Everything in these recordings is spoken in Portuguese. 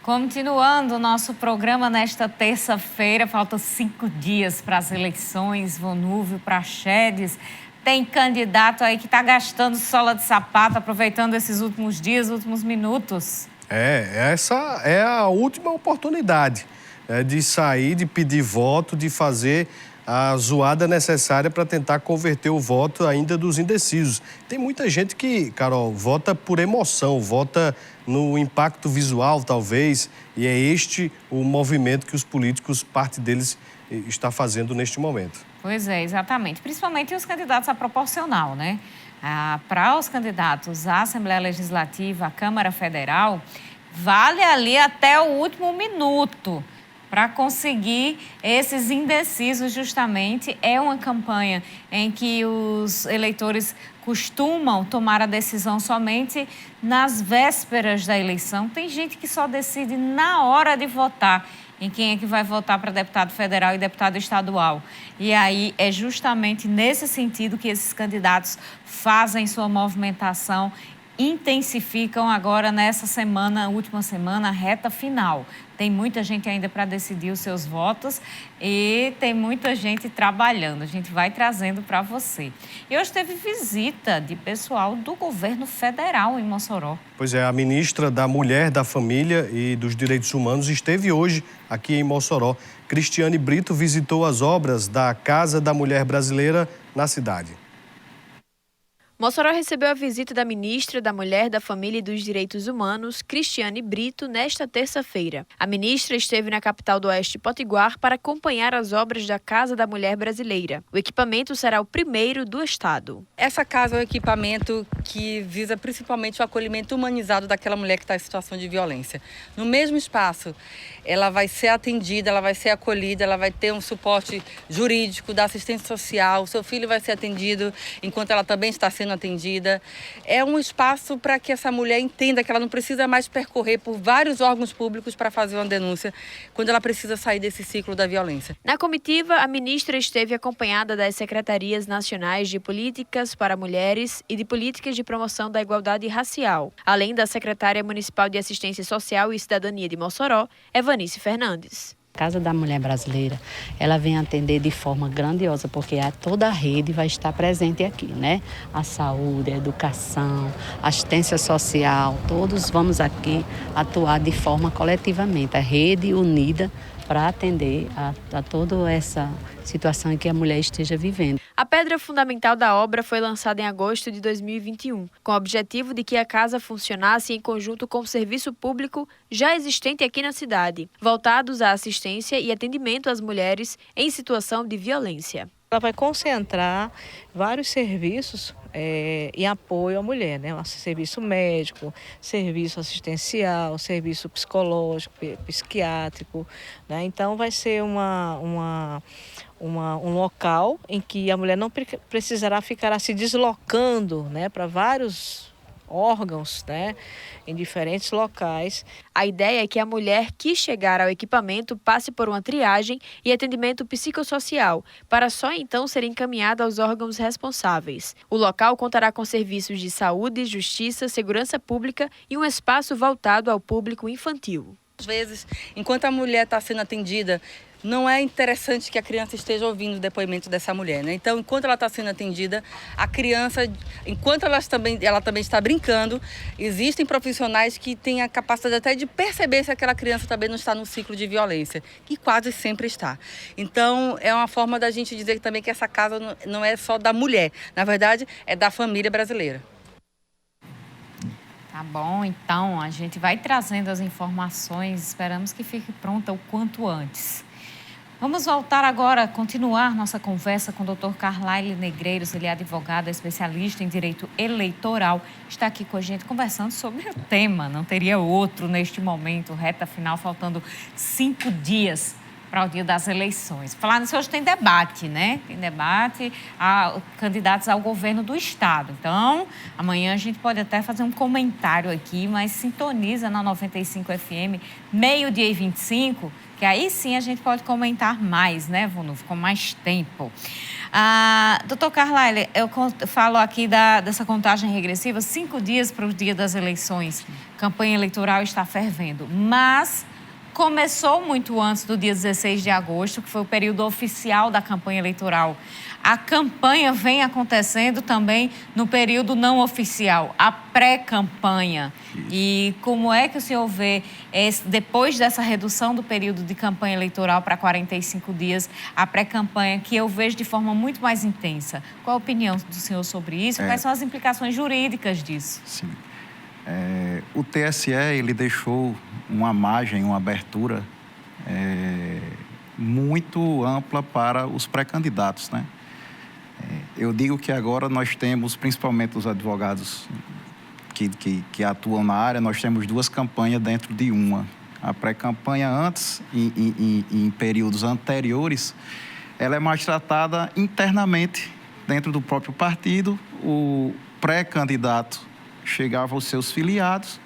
Continuando o nosso programa nesta terça-feira, faltam 5 dias para as eleições, Vonúvio, Praxedes. Tem candidato aí que está gastando sola de sapato, aproveitando esses últimos dias, últimos minutos. Essa é a última oportunidade de sair, de pedir voto, de fazer a zoada necessária para tentar converter o voto ainda dos indecisos. Tem muita gente que, Carol, vota por emoção, vota no impacto visual, talvez, e é este o movimento que os políticos, parte deles, está fazendo neste momento. Pois é, exatamente. Principalmente os candidatos a proporcional, né? Para os candidatos à Assembleia Legislativa, à Câmara Federal, vale ali até o último minuto para conseguir esses indecisos, justamente. É uma campanha em que os eleitores costumam tomar a decisão somente nas vésperas da eleição. Tem gente que só decide na hora de votar em quem é que vai votar para deputado federal e deputado estadual. E aí é justamente nesse sentido que esses candidatos fazem sua movimentação, intensificam agora nessa semana, última semana, reta final. Tem muita gente ainda para decidir os seus votos e tem muita gente trabalhando. A gente vai trazendo para você. E hoje teve visita de pessoal do governo federal em Mossoró. Pois é, a ministra da Mulher, da Família e dos Direitos Humanos esteve hoje aqui em Mossoró. Cristiane Brito visitou as obras da Casa da Mulher Brasileira na cidade. Mossoró recebeu a visita da ministra da Mulher, da Família e dos Direitos Humanos, Cristiane Brito, nesta terça-feira. A ministra esteve na capital do Oeste Potiguar para acompanhar as obras da Casa da Mulher Brasileira. O equipamento será o primeiro do estado. Essa casa é um equipamento que visa principalmente o acolhimento humanizado daquela mulher que está em situação de violência. No mesmo espaço, ela vai ser atendida, ela vai ser acolhida, ela vai ter um suporte jurídico, da assistência social, o seu filho vai ser atendido enquanto ela também está sendo atendida. É um espaço para que essa mulher entenda que ela não precisa mais percorrer por vários órgãos públicos para fazer uma denúncia quando ela precisa sair desse ciclo da violência. Na comitiva, a ministra esteve acompanhada das Secretarias Nacionais de Políticas para Mulheres e de Políticas de Promoção da Igualdade Racial, além da secretária municipal de Assistência Social e Cidadania de Mossoró, Evanice Fernandes. A Casa da Mulher Brasileira, ela vem atender de forma grandiosa, porque toda a rede vai estar presente aqui, né? A saúde, a educação, a assistência social, todos vamos aqui atuar de forma coletivamente, a rede unida para atender a toda essa situação em que a mulher esteja vivendo. A pedra fundamental da obra foi lançada em agosto de 2021, com o objetivo de que a casa funcionasse em conjunto com o serviço público já existente aqui na cidade, voltados à assistência e atendimento às mulheres em situação de violência. Ela vai concentrar vários serviços em apoio à mulher, né? Serviço médico, serviço assistencial, serviço psicológico, psiquiátrico, né? Então vai ser um local em que a mulher não precisará ficar se deslocando, né, para vários órgãos, né, em diferentes locais. A ideia é que a mulher que chegar ao equipamento passe por uma triagem e atendimento psicossocial, para só então ser encaminhada aos órgãos responsáveis. O local contará com serviços de saúde, justiça, segurança pública e um espaço voltado ao público infantil. Às vezes, enquanto a mulher está sendo atendida, não é interessante que a criança esteja ouvindo o depoimento dessa mulher, né? Então, enquanto ela está sendo atendida, a criança, enquanto ela também está brincando, existem profissionais que têm a capacidade até de perceber se aquela criança também não está no ciclo de violência, que quase sempre está. Então, é uma forma da gente dizer também que essa casa não é só da mulher, na verdade, é da família brasileira. Tá bom, então a gente vai trazendo as informações, esperamos que fique pronta o quanto antes. Vamos voltar agora, continuar nossa conversa com o Dr. Carlyle Negreiros. Ele é advogado, especialista em direito eleitoral. Está aqui com a gente conversando sobre o tema. Não teria outro neste momento, reta final, faltando 5 dias para o dia das eleições. Falar nisso, hoje tem debate, né? Tem debate a candidatos ao governo do Estado. Então, amanhã a gente pode até fazer um comentário aqui, mas sintoniza na 95 FM, 12h25, que aí sim a gente pode comentar mais, né, Vonulfo, com mais tempo. Doutor Carlyle, eu falo aqui dessa contagem regressiva, 5 dias para o dia das eleições. A campanha eleitoral está fervendo, mas começou muito antes do dia 16 de agosto, que foi o período oficial da campanha eleitoral. A campanha vem acontecendo também no período não oficial, a pré-campanha. E como é que o senhor vê, depois dessa redução do período de campanha eleitoral para 45 dias, a pré-campanha, que eu vejo de forma muito mais intensa? Qual a opinião do senhor sobre isso? Quais são as implicações jurídicas disso? Sim. O TSE, ele deixou uma margem, uma abertura muito ampla para os pré-candidatos, né? Eu digo que agora nós temos, principalmente os advogados que atuam na área, nós temos 2 campanhas dentro de uma. A pré-campanha antes, em períodos anteriores, ela é mais tratada internamente dentro do próprio partido. O pré-candidato chegava aos seus filiados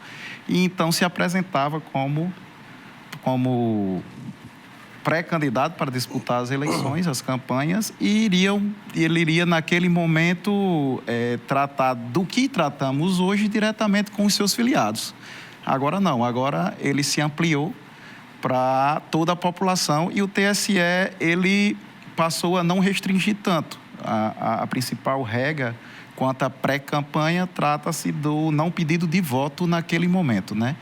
e então se apresentava como pré-candidato para disputar as eleições, as campanhas, e ele iria naquele momento tratar do que tratamos hoje diretamente com os seus filiados. Agora não, agora ele se ampliou para toda a população e o TSE ele passou a não restringir tanto. A principal regra quanto à pré-campanha trata-se do não pedido de voto naquele momento, né?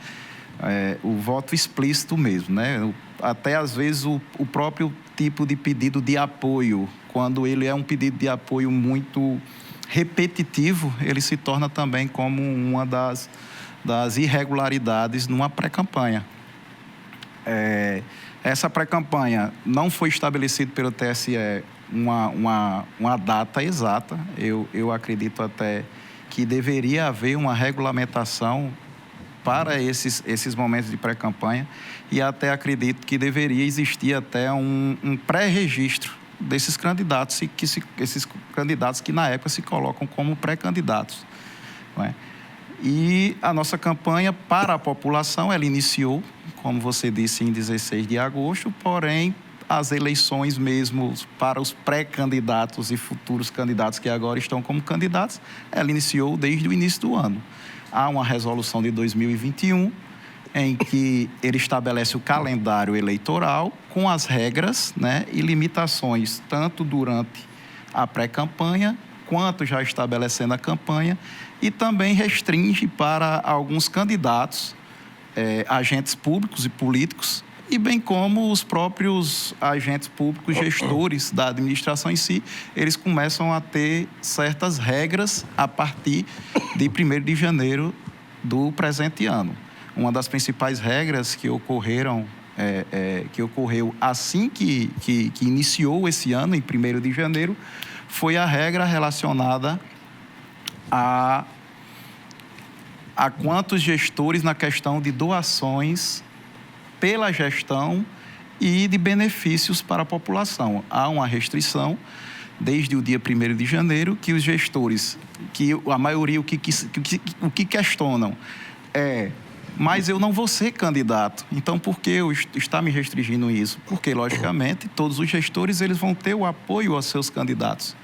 O voto explícito mesmo, né? Até às vezes o próprio tipo de pedido de apoio, quando ele é um pedido de apoio muito repetitivo, ele se torna também como uma das irregularidades numa pré-campanha. Essa pré-campanha não foi estabelecido pelo TSE uma data exata. Eu acredito até que deveria haver uma regulamentação para esses momentos de pré-campanha e até acredito que deveria existir até um pré-registro desses candidatos, esses candidatos que na época se colocam como pré-candidatos, não é? E a nossa campanha para a população, ela iniciou, como você disse, em 16 de agosto, porém as eleições mesmo para os pré-candidatos e futuros candidatos que agora estão como candidatos, ela iniciou desde o início do ano. Há uma resolução de 2021 em que ele estabelece o calendário eleitoral com as regras, né, e limitações tanto durante a pré-campanha quanto já estabelecendo a campanha e também restringe para alguns candidatos, agentes públicos e políticos e bem como os próprios agentes públicos, gestores da administração em si, eles começam a ter certas regras a partir de 1º de janeiro do presente ano. Uma das principais regras que ocorreu assim que iniciou esse ano, em 1º de janeiro, foi a regra relacionada a quantos gestores na questão de doações pela gestão e de benefícios para a população. Há uma restrição desde o dia 1º de janeiro que os gestores, que a maioria o que questionam mas eu não vou ser candidato, então por que está me restringindo isso? Porque, logicamente, todos os gestores eles vão ter o apoio aos seus candidatos.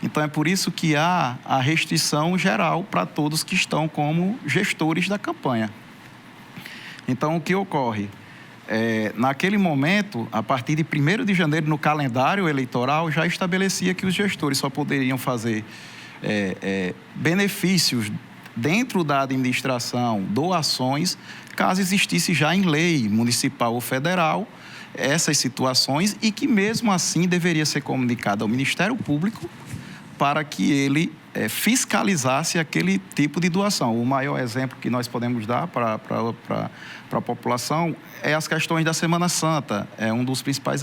Então, é por isso que há a restrição geral para todos que estão como gestores da campanha. Então, o que ocorre? Naquele momento, a partir de 1º de janeiro, no calendário eleitoral, já estabelecia que os gestores só poderiam fazer benefícios dentro da administração, doações, caso existisse já em lei municipal ou federal essas situações e que, mesmo assim, deveria ser comunicado ao Ministério Público para que ele fiscalizasse aquele tipo de doação. O maior exemplo que nós podemos dar para a população é as questões da Semana Santa. É um dos principais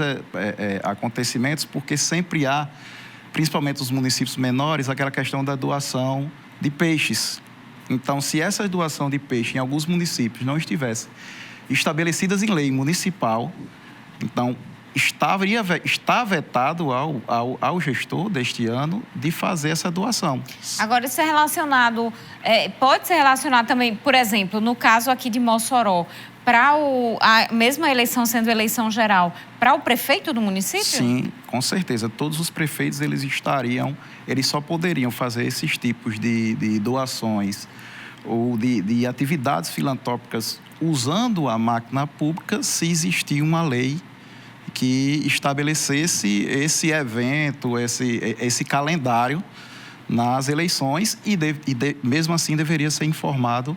acontecimentos, porque sempre há, principalmente os municípios menores, aquela questão da doação de peixes. Então, se essa doação de peixe em alguns municípios não estivesse estabelecidas em lei municipal, então está vetado ao gestor deste ano de fazer essa doação. Agora, isso é relacionado, pode ser relacionado também, por exemplo, no caso aqui de Mossoró, para a mesma eleição sendo eleição geral, para o prefeito do município? Sim, com certeza. Todos os prefeitos, eles só poderiam fazer esses tipos de doações ou de atividades filantrópicas usando a máquina pública se existir uma lei que estabelecesse esse evento, esse calendário nas eleições e mesmo assim deveria ser informado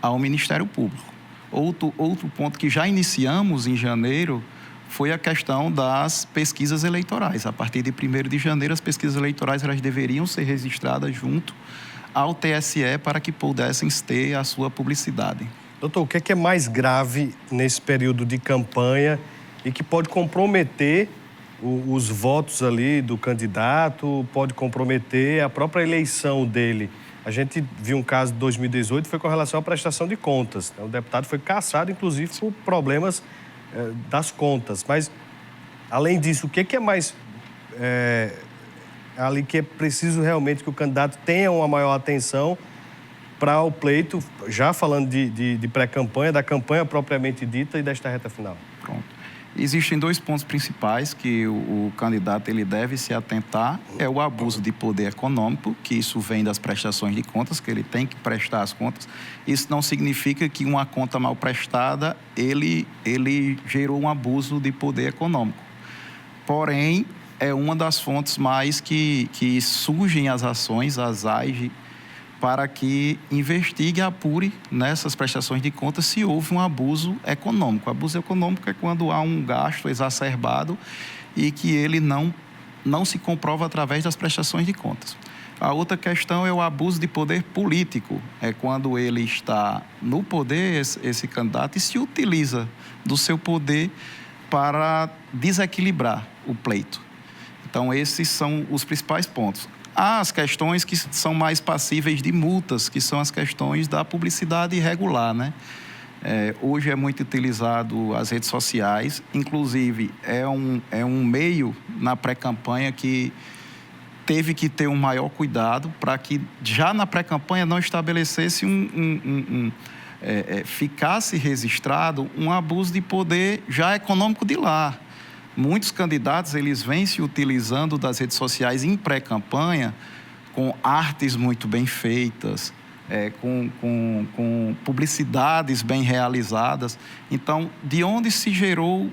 ao Ministério Público. Outro ponto que já iniciamos em janeiro foi a questão das pesquisas eleitorais. A partir de 1º de janeiro, as pesquisas eleitorais elas deveriam ser registradas junto ao TSE para que pudessem ter a sua publicidade. Doutor, o que é mais grave nesse período de campanha e que pode comprometer os votos ali do candidato, pode comprometer a própria eleição dele? A gente viu um caso de 2018, foi com relação à prestação de contas. O deputado foi cassado, inclusive, por problemas das contas. Mas, além disso, o que é mais ali que é preciso realmente que o candidato tenha uma maior atenção para o pleito, já falando de pré-campanha, da campanha propriamente dita e desta reta final? Pronto. Existem 2 pontos principais que o candidato ele deve se atentar. É o abuso de poder econômico, que isso vem das prestações de contas, que ele tem que prestar as contas. Isso não significa que uma conta mal prestada, ele gerou um abuso de poder econômico. Porém, é uma das fontes mais que surgem as ações, as AIGE, para que investigue e apure nessas prestações de contas se houve um abuso econômico. O abuso econômico é quando há um gasto exacerbado e que ele não se comprova através das prestações de contas. A outra questão é o abuso de poder político. É quando ele está no poder, esse candidato, e se utiliza do seu poder para desequilibrar o pleito. Então, esses são os principais pontos. Há as questões que são mais passíveis de multas, que são as questões da publicidade irregular, né? Hoje é muito utilizado as redes sociais, inclusive é um meio na pré-campanha que teve que ter um maior cuidado para que já na pré-campanha não estabelecesse ficasse registrado um abuso de poder já econômico de lá. Muitos candidatos, eles vêm se utilizando das redes sociais em pré-campanha com artes muito bem feitas, com publicidades bem realizadas. Então, de onde se gerou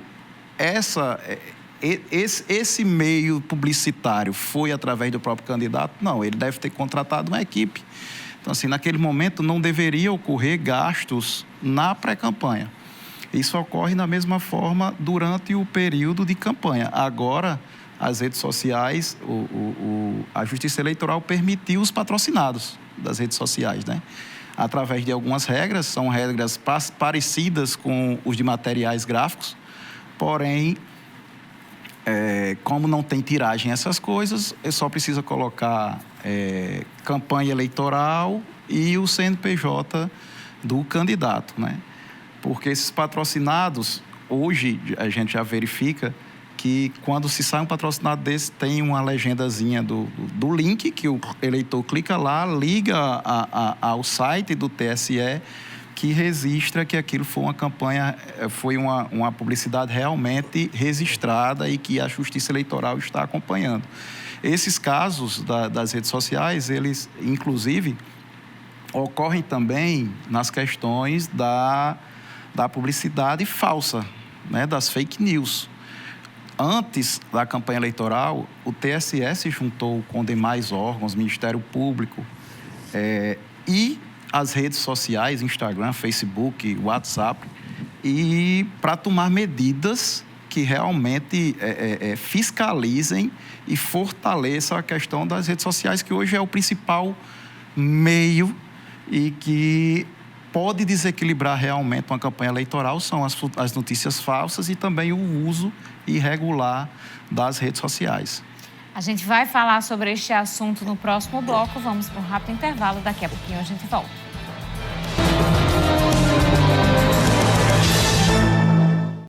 esse meio publicitário? Foi através do próprio candidato? Não, ele deve ter contratado uma equipe. Então, assim, naquele momento não deveria ocorrer gastos na pré-campanha. Isso ocorre da mesma forma durante o período de campanha. Agora, as redes sociais, a Justiça Eleitoral permitiu os patrocinados das redes sociais, né? Através de algumas regras, são regras parecidas com os de materiais gráficos, porém, como não tem tiragem essas coisas, só precisa colocar campanha eleitoral e o CNPJ do candidato, né? Porque esses patrocinados, hoje a gente já verifica que quando se sai um patrocinado desse, tem uma legendazinha do link que o eleitor clica lá, liga ao site do TSE, que registra que aquilo foi uma campanha, foi uma publicidade realmente registrada e que a Justiça Eleitoral está acompanhando. Esses casos das redes sociais, eles, inclusive, ocorrem também nas questões da publicidade falsa, né, das fake news. Antes da campanha eleitoral, o TSE se juntou com demais órgãos, Ministério Público e as redes sociais, Instagram, Facebook, WhatsApp, e para tomar medidas que realmente fiscalizem e fortaleçam a questão das redes sociais, que hoje é o principal meio e que pode desequilibrar realmente uma campanha eleitoral, são as notícias falsas e também o uso irregular das redes sociais. A gente vai falar sobre este assunto no próximo bloco. Vamos para um rápido intervalo. Daqui a pouquinho a gente volta.